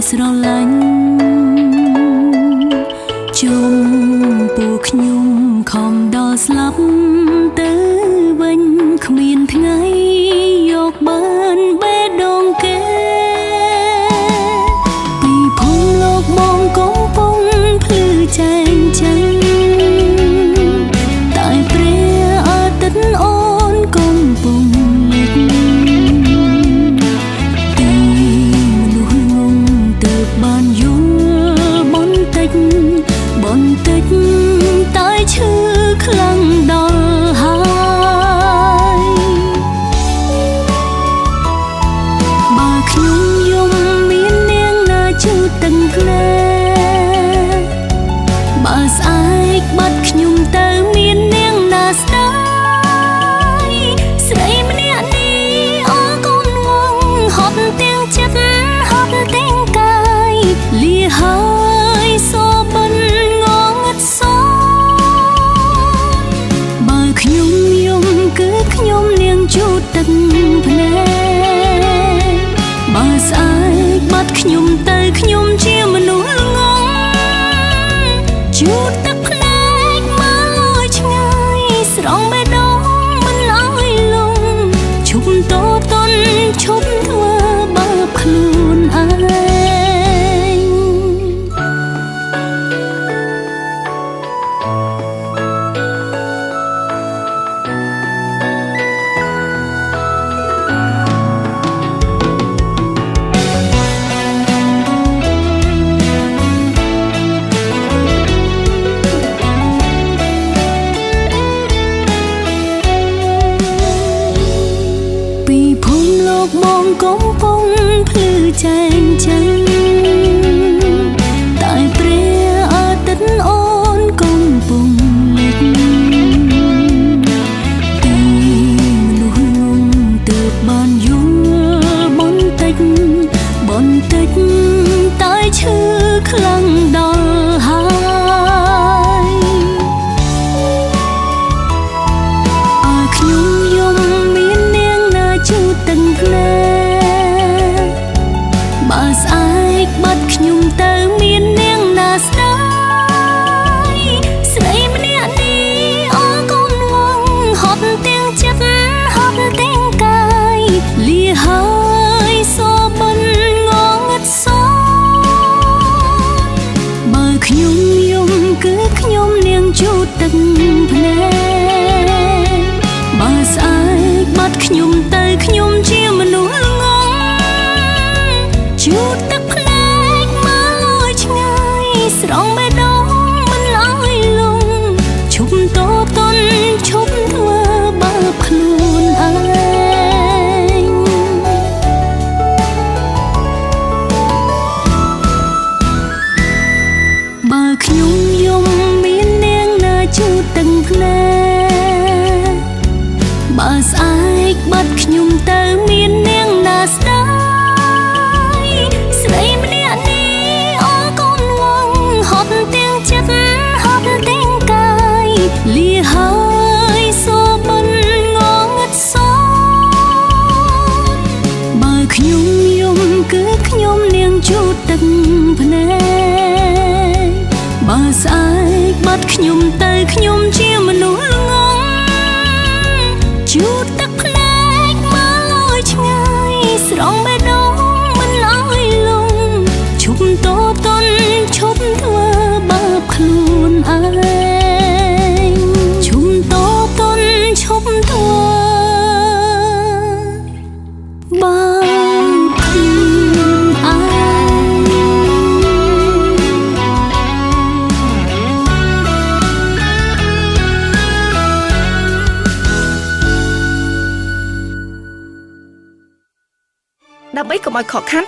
ស្រឡាញ់ជុំពួកខ្ញុំខំដល់ស្លាប់ទៅវិញគ្មានថ្ងៃយកបានបេះដូងគេពីភូមិលោកបងកំពុងភ្លឺចែងចាំងតែព្រះអាទិត្យអូនកំពុងលេចទីមនុស្សងងទៅបានយល់បន្តិចតែឈឺខ្លាំងដល់ហើយបើខ្ញុំយំមាននាងណាជួយទាំងភ្នែកបើស្អែកបាត់ខ្ញុំទៅមាននាងណាស្ដាយស្រីម្នាក់នេះអរកូនងងហត់ទាំងចិត្តហត់ទាំងកាយលាហើយសូបិនងងឹតសបើខ្ញុំយំគឺខ្ញុំនាងជូតទឹកភ្នែកបើស្អែកបាត់ខ្ញុំទៅខ្ញុំជាមនុស្សល្ងងជូតទឹកភ្នែកមកលួចឆ្ងាយស្រង់បេះដូងមិនឲ្យលងឈប់តតន់ឈប់ធ្វើបាបខ្លួនឯងពីភូមិលោកបងកំពុងភ្លឺចែងចាំងតែព្រះអាទិត្យអូនកំពុងលេចទីមនុស្សងងទៅបានយល់បន្តិចតែឈឺខ្លាំងដល់ហើយខ្ញុំយំមាននាងណាជួយទាំងភ្នែកបើស្អែកបាត់ខ្ញុំទៅមាននាងណាស្ដាយស្រីម្នាក់នេះអរកូនងងហត់ទាំងចិត្តហត់ទាំងកាយលាហើយសូបិនងងឹតសបើខ្ញុំយំគឺខ្ញុំនាងជូតទឹកភ្នែកបើស្អែកបាត់ខ្ញុំទៅខ្ញុំជាមនុស្សល្ងងជូតទឹកភ្នែកមកលួចឆ្ងាយស្រង់បេះដូងមិនឲ្យលងឈប់តតន់ឈប់ធ្វើបាបខ្លួនឯងបើខ្ញុំយំមាននាងណាជួយទាំងភ្នែកបើស្អែកបាត់ខ្ញុំទៅមាននាងណាស្ដាយស្រីម្នាក់នេះអរកូនងងហត់ទាំងចិត្តហត់ទាំងកាយលាហើយសូបិនងងឹតសបើខ្ញុំយំគឺខ្ញុំនាងជូតទឹកភ្នែកបើស្អែកបាត់ខ្ញុំទៅខ្ញុំជាមនុស្សល្ងងជូតទឹកភ្នែកមកលួចឆ្ងាយស្រង់បេះដូងមិនឲ្យលងឈប់តតន់ឈប់ធ្វើបាបខ្លួនឯងឈប់តតន់ឈប់ធ្វើបាបខ្លួនឯងដើម្បីកុំឲ្យខកខាន